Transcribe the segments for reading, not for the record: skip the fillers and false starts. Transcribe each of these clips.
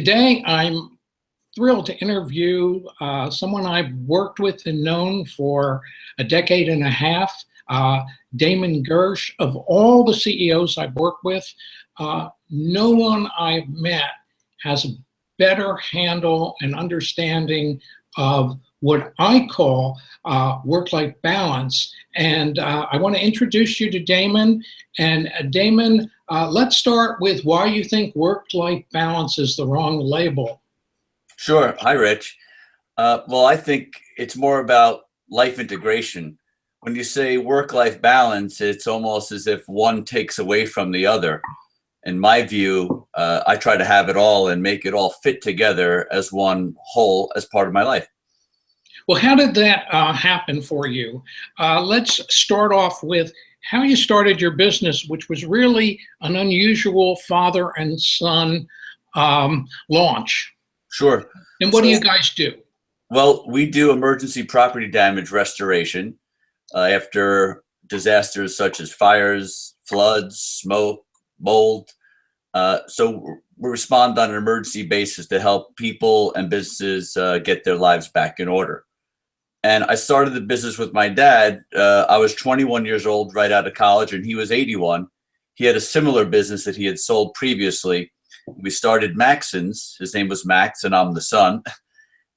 Today, I'm thrilled to interview someone I've worked with and known for a decade and a half, Damon Gersh. Of all the CEOs I've worked with, no one I've met has a better handle and understanding of what I call work-life balance. And I want to introduce you to Damon. And Damon, let's start with why you think work-life balance is the wrong label. Sure. Hi, Rich. Well, I think it's more about life integration. When you say work-life balance, it's almost as if one takes away from the other. In my view, I try to have it all and make it all fit together as one whole as part of my life. Well, how did that happen for you? Let's start off with how you started your business, which was really an unusual father and son launch. Sure. And what do you guys do? Well, we do emergency property damage restoration after disasters such as fires, floods, smoke, mold. So we respond on an emergency basis to help people and businesses get their lives back in order. And I started the business with my dad. I was 21 years old right out of college, and he was 81. He had a similar business that he had sold previously. We started Maxons. His name was Max, and I'm the son.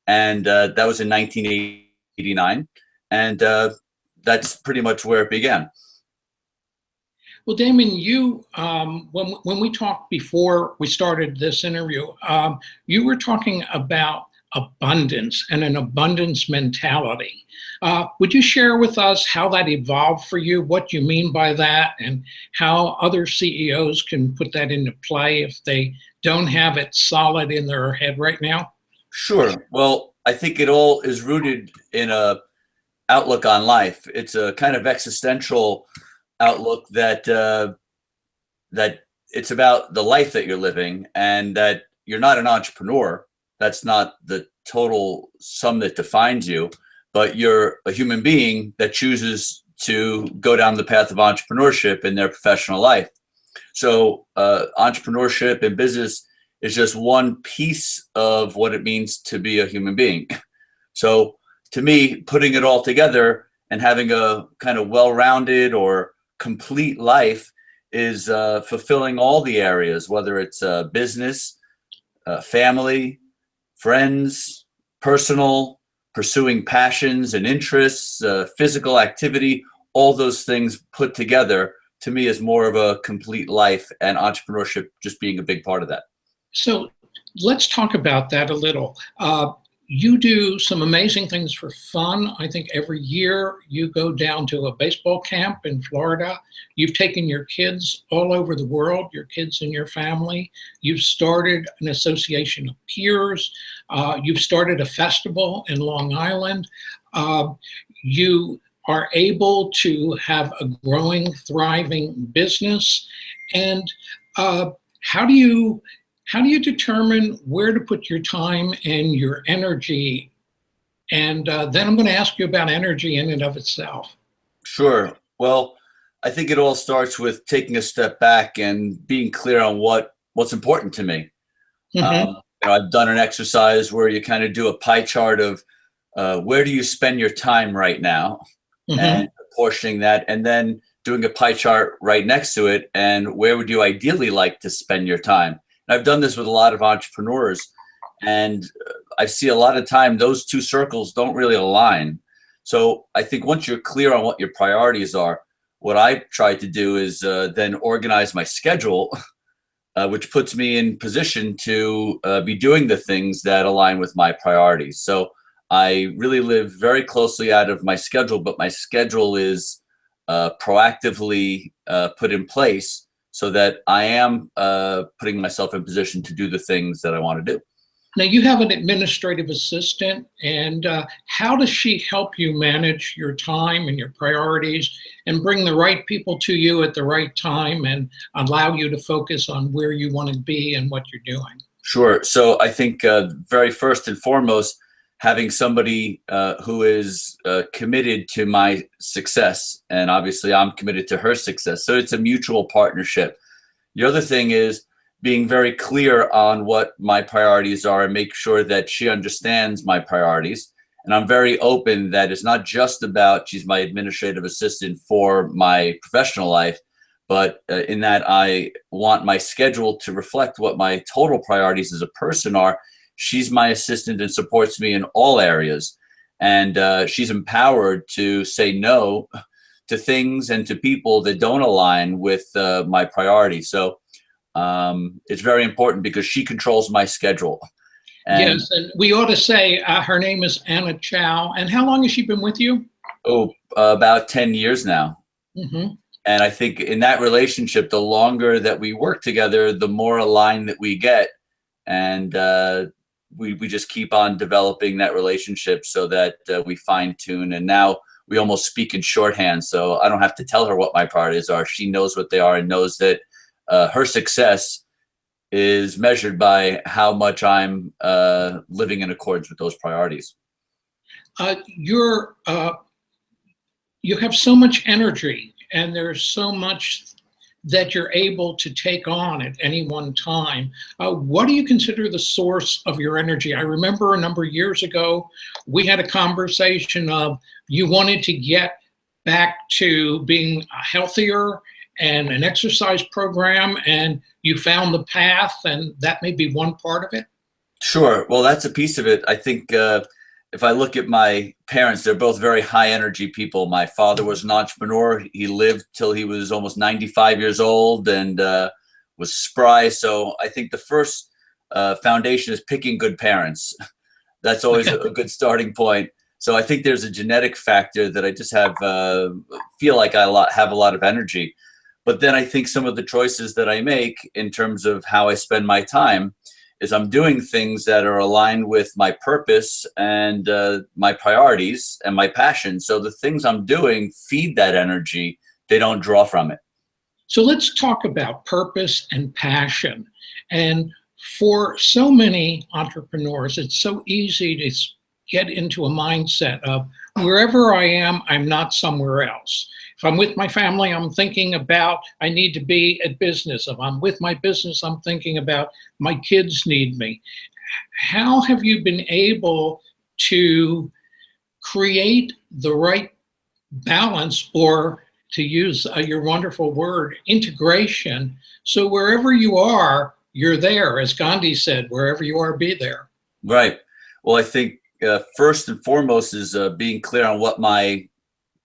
And that was in 1989. And that's pretty much where it began. Well, Damon, you when we talked before we started this interview, you were talking about abundance and an abundance mentality. Would you share with us how that evolved for you, what you mean by that, and how other CEOs can put that into play if they don't have it solid in their head right now? Sure. Well, I think it all is rooted in a outlook on life. It's a kind of existential outlook that that it's about the life that you're living, and that you're not an entrepreneur. That's not the total sum that defines you, but you're a human being that chooses to go down the path of entrepreneurship in their professional life. So entrepreneurship and business is just one piece of what it means to be a human being. So to me, putting it all together and having a kind of well-rounded or complete life is fulfilling all the areas, whether it's business, family, friends, personal, pursuing passions and interests, physical activity. All those things put together to me is more of a complete life, and entrepreneurship just being a big part of that. So let's talk about that a little. You do some amazing things for fun. I think every year you go down to a baseball camp in Florida. You've taken your kids all over the world, your kids and your family. You've started an association of peers. You've started a festival in Long Island. You are able to have a growing, thriving business. And how do you determine where to put your time and your energy? And then I'm going to ask you about energy in and of itself. Sure. Well, I think it all starts with taking a step back and being clear on what's important to me. Mm-hmm. I've done an exercise where you kind of do a pie chart of where do you spend your time right now, Mm-hmm. and portioning that, and then doing a pie chart right next to it, and where would you ideally like to spend your time. And I've done this with a lot of entrepreneurs, and I see a lot of time those two circles don't really align. So I think once you're clear on what your priorities are, what I try to do is then organize my schedule, which puts me in position to be doing the things that align with my priorities. So I really live very closely out of my schedule, but my schedule is proactively put in place so that I am putting myself in position to do the things that I want to do. Now, you have an administrative assistant, and how does she help you manage your time and your priorities and bring the right people to you at the right time and allow you to focus on where you want to be and what you're doing? Sure. So I think very first and foremost, having somebody who is committed to my success, and obviously I'm committed to her success. So it's a mutual partnership. The other thing is being very clear on what my priorities are and make sure that she understands my priorities. And I'm very open that it's not just about she's my administrative assistant for my professional life, but in that I want my schedule to reflect what my total priorities as a person are. She's my assistant and supports me in all areas. And she's empowered to say no to things and to people that don't align with my priorities. So it's very important because she controls my schedule. And, yes, and we ought to say her name is Anna Chow. And how long has she been with you? About 10 years now. Mm-hmm. And I think in that relationship, the longer that we work together, the more aligned that we get. And we just keep on developing that relationship so that we fine tune. And now we almost speak in shorthand. So I don't have to tell her what my priorities are. She knows what they are and knows that her success is measured by how much I'm living in accordance with those priorities. You have so much energy, and there's so much that you're able to take on at any one time. What do you consider the source of your energy? I remember a number of years ago, we had a conversation of you wanted to get back to being healthier and an exercise program, and you found the path, and that may be one part of it. Sure. Well, that's a piece of it. I think if I look at my parents, they're both very high energy people. My father was an entrepreneur. He lived till he was almost 95 years old and was spry. So I think the first foundation is picking good parents. That's always a good starting point. So I think there's a genetic factor that I just have, feel like I have a lot of energy. But then I think some of the choices that I make in terms of how I spend my time is I'm doing things that are aligned with my purpose and my priorities and my passion. So the things I'm doing feed that energy. They don't draw from it. So let's talk about purpose and passion. And for so many entrepreneurs, it's so easy to get into a mindset of wherever I am, I'm not somewhere else. If I'm with my family, I'm thinking about I need to be at business. If I'm with my business, I'm thinking about my kids need me. How have you been able to create the right balance, or to use your wonderful word, integration, so wherever you are, you're there? As Gandhi said, wherever you are, be there. Right. Well, I think first and foremost is being clear on what my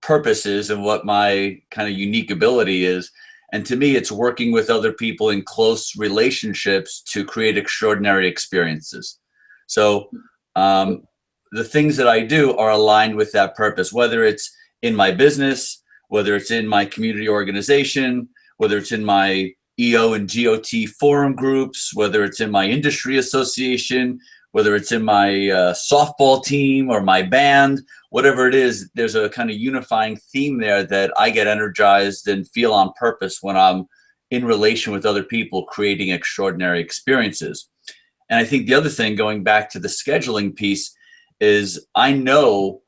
purpose is and what my kind of unique ability is. And to me, it's working with other people in close relationships to create extraordinary experiences. So the things that I do are aligned with that purpose, whether it's in my business, whether it's in my community organization, whether it's in my EO and GOT forum groups, whether it's in my industry association, whether it's in my softball team or my band, whatever it is, there's a kind of unifying theme there that I get energized and feel on purpose when I'm in relation with other people, creating extraordinary experiences. And I think the other thing, going back to the scheduling piece, is I know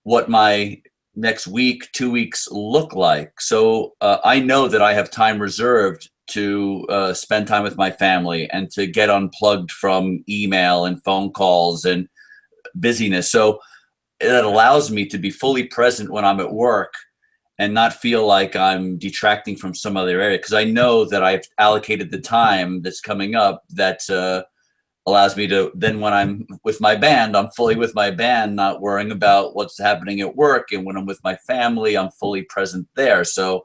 what my next week, 2 weeks look like. So I know that I have time reserved to spend time with my family and to get unplugged from email and phone calls and busyness. So it allows me to be fully present when I'm at work and not feel like I'm detracting from some other area, because I know that I've allocated the time that's coming up that allows me to, then when I'm with my band, I'm fully with my band, not worrying about what's happening at work. And when I'm with my family, I'm fully present there. So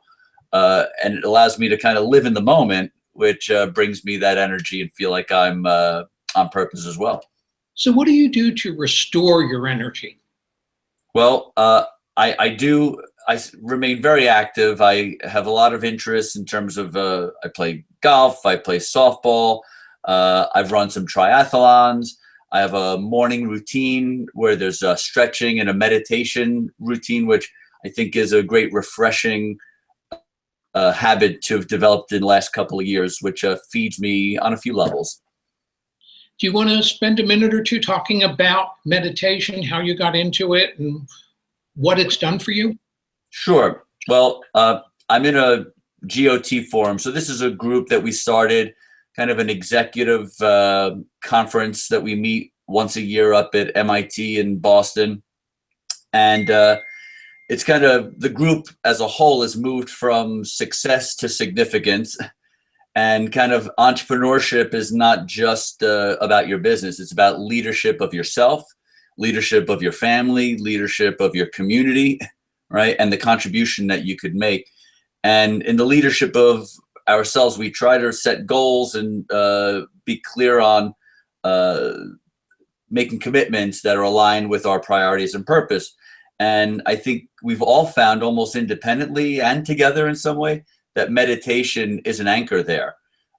and it allows me to kind of live in the moment, which brings me that energy and feel like I'm on purpose as well. So what do you do to restore your energy? Well, I remain very active. I have a lot of interest in terms of, I play golf, I play softball, I've run some triathlons. I have a morning routine where there's a stretching and a meditation routine, which I think is a great refreshing habit to have developed in the last couple of years, which feeds me on a few levels. Do you want to spend a minute or two talking about meditation, how you got into it and what it's done for you? Sure. Well, I'm in a GOT forum. So this is a group that we started kind of an executive conference that we meet once a year up at MIT in Boston. And it's kind of, the group as a whole has moved from success to significance. And kind of entrepreneurship is not just about your business. It's about leadership of yourself, leadership of your family, leadership of your community, right? And the contribution that you could make. And in the leadership of ourselves, we try to set goals and be clear on making commitments that are aligned with our priorities and purpose. And I think we've all found, almost independently and together in some way, that meditation is an anchor there.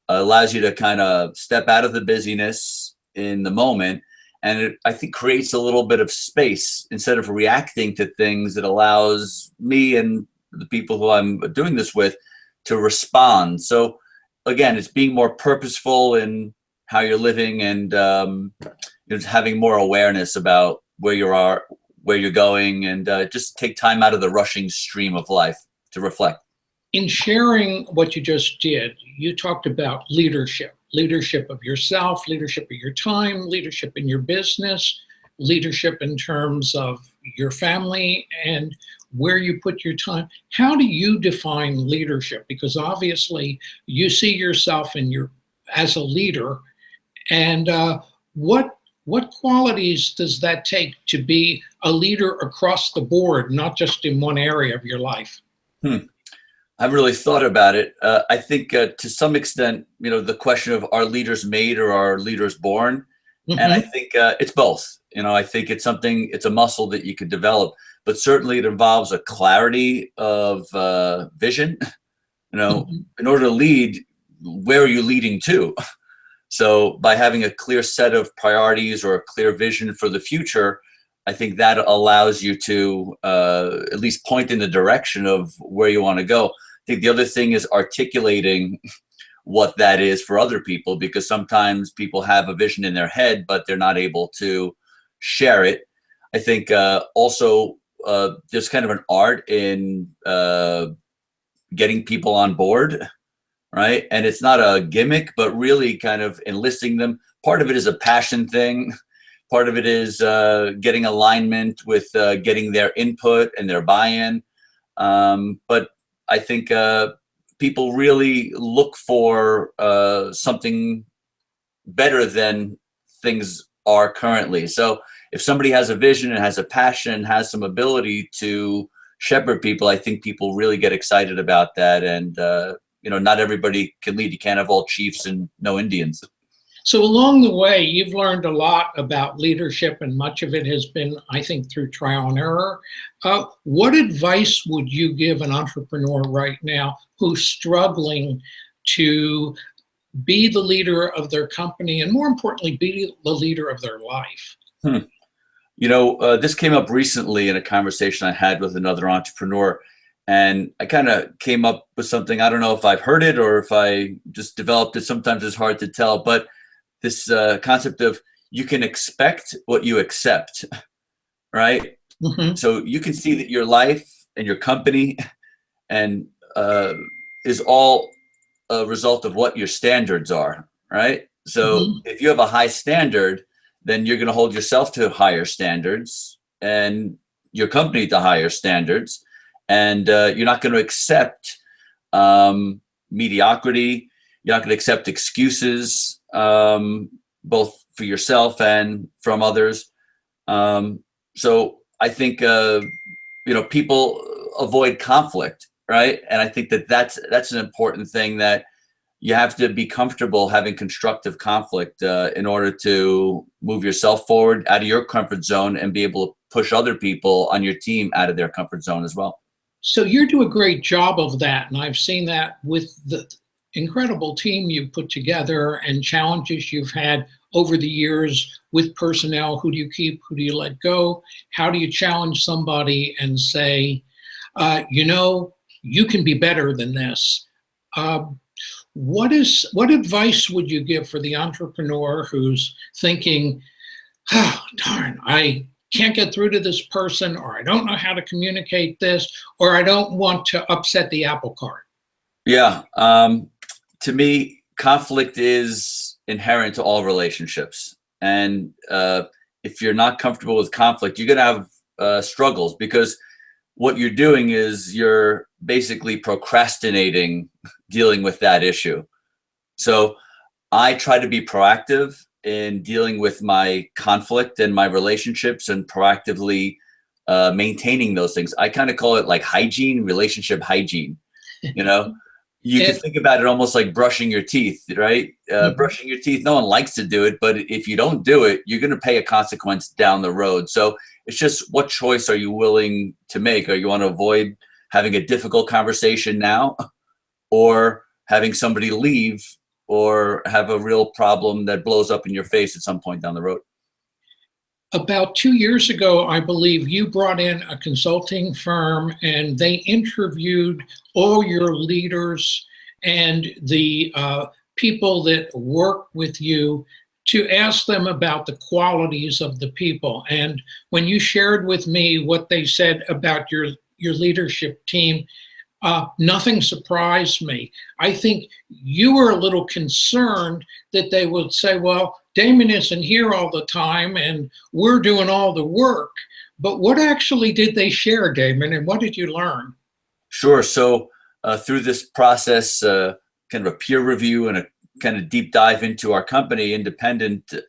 Allows you to kind of step out of the busyness in the moment. And it, I think, creates a little bit of space. Instead of reacting to things, it allows me and the people who I'm doing this with to respond. So again, it's being more purposeful in how you're living, and just having more awareness about where you are, where you're going, and just take time out of the rushing stream of life to reflect. In sharing what you just did, you talked about leadership of yourself, leadership of your time, leadership in your business, leadership in terms of your family, and where you put your time. How do you define leadership? Because obviously you see yourself as a leader, and what qualities does that take to be a leader across the board, not just in one area of your life? I've really thought about it. I think to some extent, the question of, are leaders made or are leaders born? Mm-hmm. And I think it's both. I think it's a muscle that you could develop, but certainly it involves a clarity of vision. Mm-hmm. In order to lead, where are you leading to? So by having a clear set of priorities or a clear vision for the future, I think that allows you to at least point in the direction of where you want to go. I think the other thing is articulating what that is for other people, because sometimes people have a vision in their head, but they're not able to share it. I think also there's kind of an art in getting people on board, right? And it's not a gimmick, but really kind of enlisting them. Part of it is a passion thing. Part of it is getting alignment with getting their input and their buy-in. But I think people really look for something better than things are currently. So if somebody has a vision and has a passion, has some ability to shepherd people, I think people really get excited about that. And, not everybody can lead. You can't have all chiefs and no Indians. So along the way, you've learned a lot about leadership, and much of it has been, I think, through trial and error. What advice would you give an entrepreneur right now who's struggling to be the leader of their company, and more importantly, be the leader of their life? This came up recently in a conversation I had with another entrepreneur, and I kind of came up with something. I don't know if I've heard it or if I just developed it. Sometimes it's hard to tell, but this concept of, you can expect what you accept, right? Mm-hmm. So you can see that your life and your company and is all a result of what your standards are, right? So mm-hmm. if you have a high standard, then you're going to hold yourself to higher standards and your company to higher standards. And you're not going to accept mediocrity. You're not going to accept excuses, both for yourself and from others. So I think, people avoid conflict, right? And I think that's an important thing, that you have to be comfortable having constructive conflict in order to move yourself forward out of your comfort zone and be able to push other people on your team out of their comfort zone as well. So you do a great job of that. And I've seen that with the incredible team you've put together and challenges you've had over the years with personnel. Who do you keep? Who do you let go? How do you challenge somebody and say, you can be better than this? What advice would you give for the entrepreneur who's thinking, oh, darn, I can't get through to this person, or I don't know how to communicate this, or I don't want to upset the apple cart? Yeah. To me, conflict is inherent to all relationships. And if you're not comfortable with conflict, you're going to have struggles, because what you're doing is you're basically procrastinating dealing with that issue. So I try to be proactive in dealing with my conflict and my relationships, and proactively maintaining those things. I kind of call it like hygiene, relationship hygiene. You know, you can think about it almost like brushing your teeth, right? Brushing your teeth, no one likes to do it, but if you don't do it, you're going to pay a consequence down the road. So it's just, what choice are you willing to make? Or you want to avoid having a difficult conversation now, or having somebody leave, or have a real problem that blows up in your face at some point down the road? About 2 years ago, I believe you brought in a consulting firm, and they interviewed all your leaders and the people that work with you to ask them about the qualities of the people. And when you shared with me what they said about your leadership team, nothing surprised me. I think you were a little concerned that they would say, well, Damon isn't here all the time and we're doing all the work. But what actually did they share, Damon, and what did you learn? Sure. So through this process, kind of a peer review and a kind of deep dive into our company, independently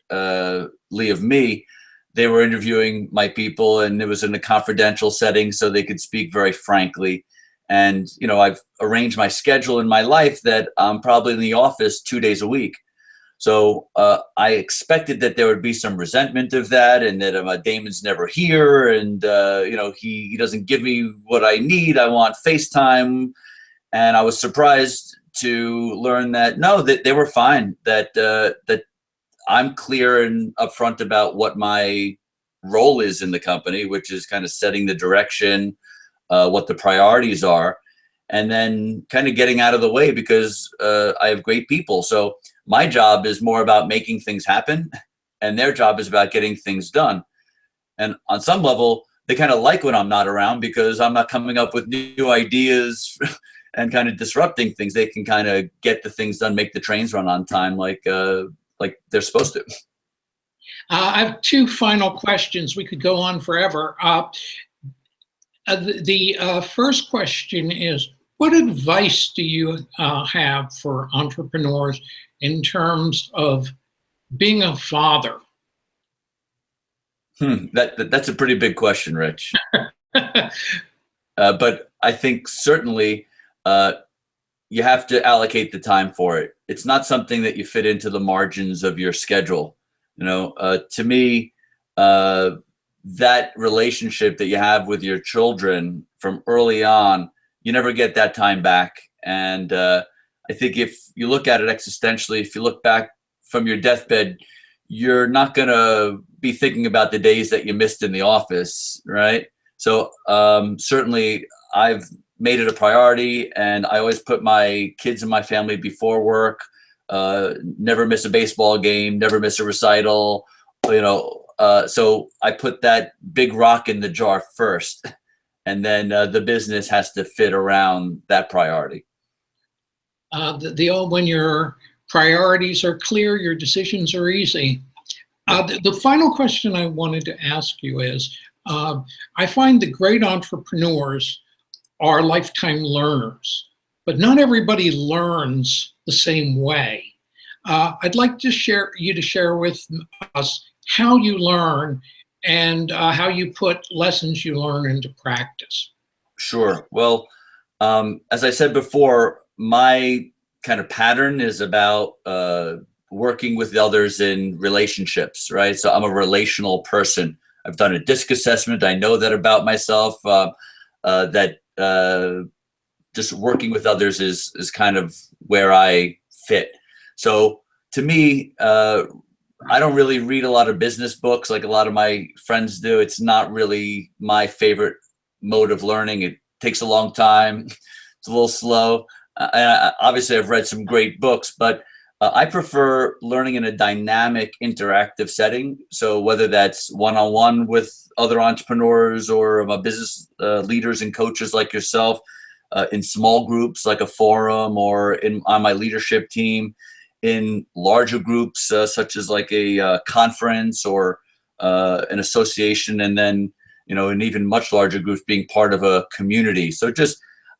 of me, they were interviewing my people, and it was in a confidential setting so they could speak very frankly. And, you know, I've arranged my schedule in my life that I'm probably in the office 2 days a week. So I expected that there would be some resentment of that, and that Damon's never here, and you know, he doesn't give me what I need. I want FaceTime. And I was surprised to learn that no, that they were fine. That that I'm clear and upfront about what my role is in the company, which is kind of setting the direction, what the priorities are, and then kind of getting out of the way, because I have great people. So my job is more about making things happen, and their job is about getting things done. And on some level, they kind of like when I'm not around, because I'm not coming up with new ideas and kind of disrupting things. They can kind of get the things done, make the trains run on time, like they're supposed to. I have two final questions. We could go on forever. The first question is, what advice do you have for entrepreneurs in terms of being a father? That's a pretty big question, Rich. But I think certainly you have to allocate the time for it. It's not something that you fit into the margins of your schedule. You know, to me, that relationship that you have with your children from early on, you never get that time back. And I think if you look at it existentially, if you look back from your deathbed, you're not going to be thinking about the days that you missed in the office, right? So certainly I've made it a priority, and I always put my kids and my family before work. Never miss a baseball game, never miss a recital, you know. So I put that big rock in the jar first, and then the business has to fit around that priority. The old, when your priorities are clear, your decisions are easy. The final question I wanted to ask you is, I find the great entrepreneurs are lifetime learners, but not everybody learns the same way. I'd like to share with us how you learn, and how you put lessons you learn into practice. Sure. Well, as I said before, my kind of pattern is about working with others in relationships, right? So I'm a relational person. I've done a DISC assessment. I know that about myself, that just working with others is kind of where I fit. So to me, I don't really read a lot of business books like a lot of my friends do. It's not really my favorite mode of learning. It takes a long time. It's a little slow. And obviously, I've read some great books, but I prefer learning in a dynamic, interactive setting. So whether that's one-on-one with other entrepreneurs, or business leaders and coaches like yourself, in small groups like a forum, or on my leadership team, in larger groups, such as like a conference or an association, and then, you know, in even much larger groups, being part of a community. So just,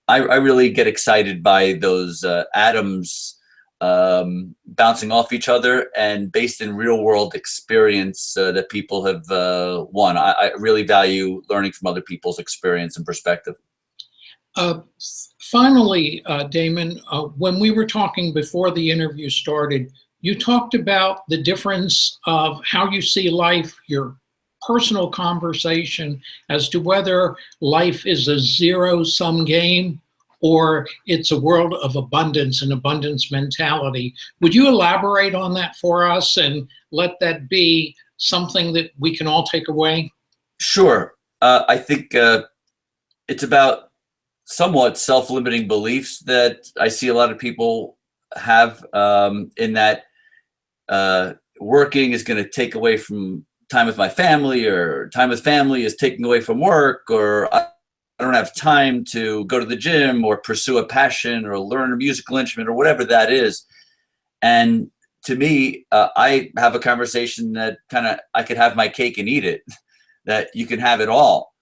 I really get excited by those atoms bouncing off each other and based in real world experience that people have won. I really value learning from other people's experience and perspective. Finally, Damon, when we were talking before the interview started, you talked about the difference of how you see life, your personal conversation as to whether life is a zero-sum game or it's a world of abundance and abundance mentality. Would you elaborate on that for us and let that be something that we can all take away? Sure. I think it's about somewhat self-limiting beliefs that I see a lot of people have, in that working is going to take away from time with my family, or time with family is taking away from work, or I don't have time to go to the gym or pursue a passion or learn a musical instrument or whatever that is. And to me, I have a conversation that kind of, I could have my cake and eat it, that you can have it all.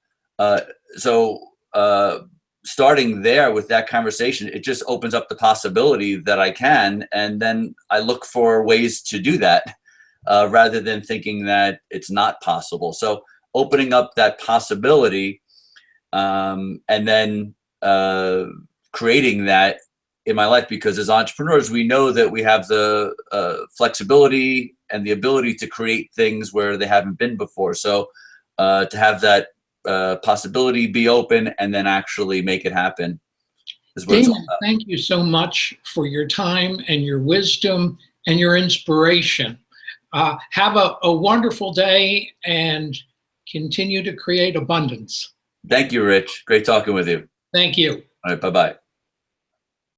Starting there with that conversation, it just opens up the possibility that I can, and then I look for ways to do that, rather than thinking that it's not possible. So opening up that possibility, and then creating that in my life, because as entrepreneurs, we know that we have the flexibility and the ability to create things where they haven't been before. So to have that possibility be open and then actually make it happen is what it's all Damon, about. thank you so much for your time and your wisdom and your inspiration. Have a wonderful day and continue to create abundance. Thank you, Rich. Great talking with you. Thank you. All right, bye-bye.